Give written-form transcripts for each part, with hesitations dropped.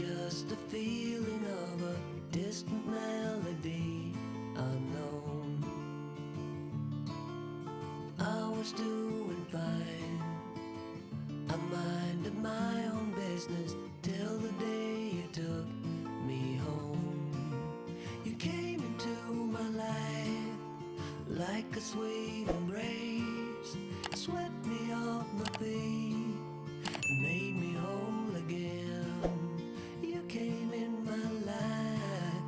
just a feeling of a distant melody unknown. I was doing fine, I minded my own business till the day you took me home. You came into my life like a sweet embrace, swept me off my feet, made me whole again. You came in my life,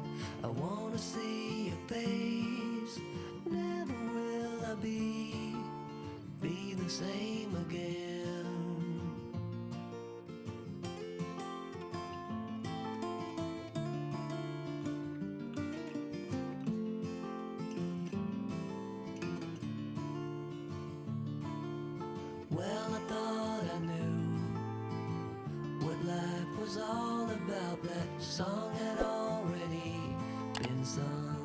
I wanna see your face. Never will I be the same again. Well, I thought I knew what life was all about. That song had already been sung.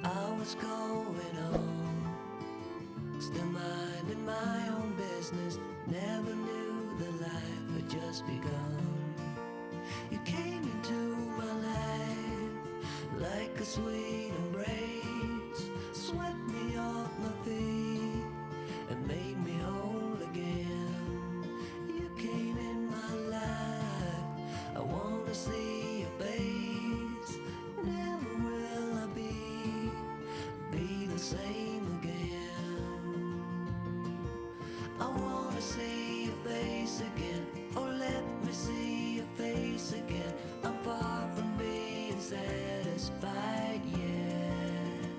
I was going on, still minding my own business. Never knew that life had just begun. You came into my life like a sweet embrace, swept me off my feet and made me whole again. You came in my life, I wanna see your face. Never will I be the same again. I wanna see your face again, oh let me see your face again. I'm far from being satisfied yet.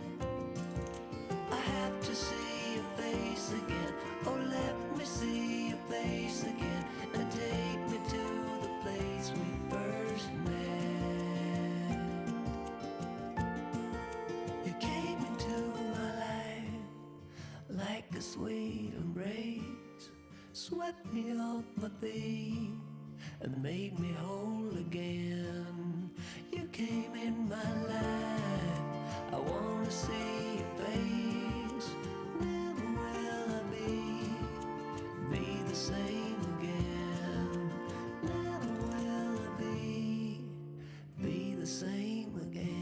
I have to see your face again, oh let me see your face again, and take me to the place we first met. You came into my life like a sweet embrace, swept me off my feet and made me whole again. You came in my life, I wanna see your face. Never will I be the same again. Never will I be the same again.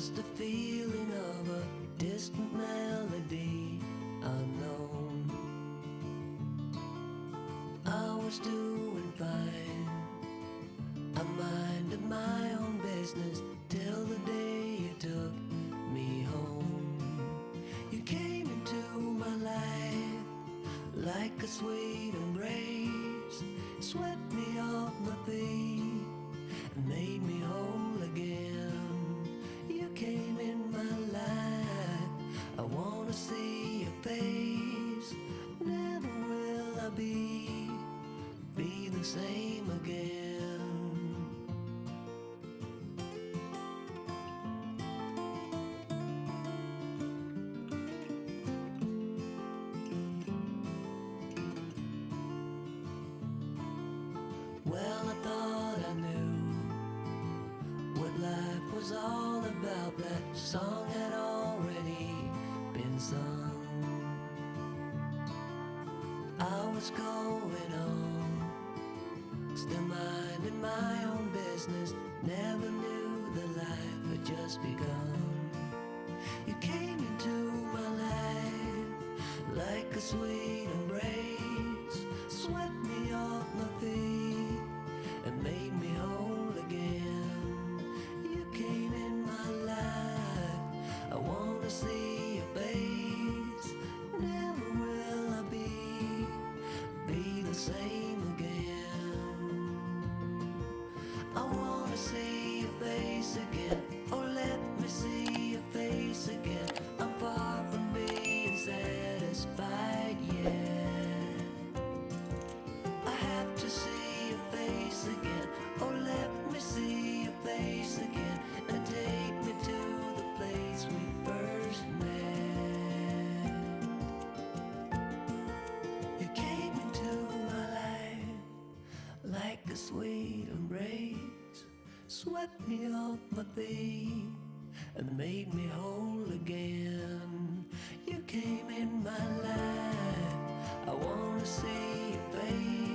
just a feeling of a distant melody unknown. I was doing fine, I minded my own business till the day you took me home. You came into my life like a sweet embrace, swept me off my feet and made me whole again. You came in my life, I wanna see your face. Never will I be the same again. Well, I thought I knew what life was all about. That song had already been sung. I was going on, still minding my own business. Never knew that life had just begun. You came into my life like a sweet embrace, swept me off my feet and made me whole again. You came in my life, I wanna see your face. Never will I be the same again. I wanna see your face again, oh let me see your face again. I'm far from being satisfied yet. I have to see your face again, oh let me see your face again, and take me to the place we first met. You came into my life like a sweet embrace, swept me off my feet and made me whole again. You came in my life, I wanna see your face.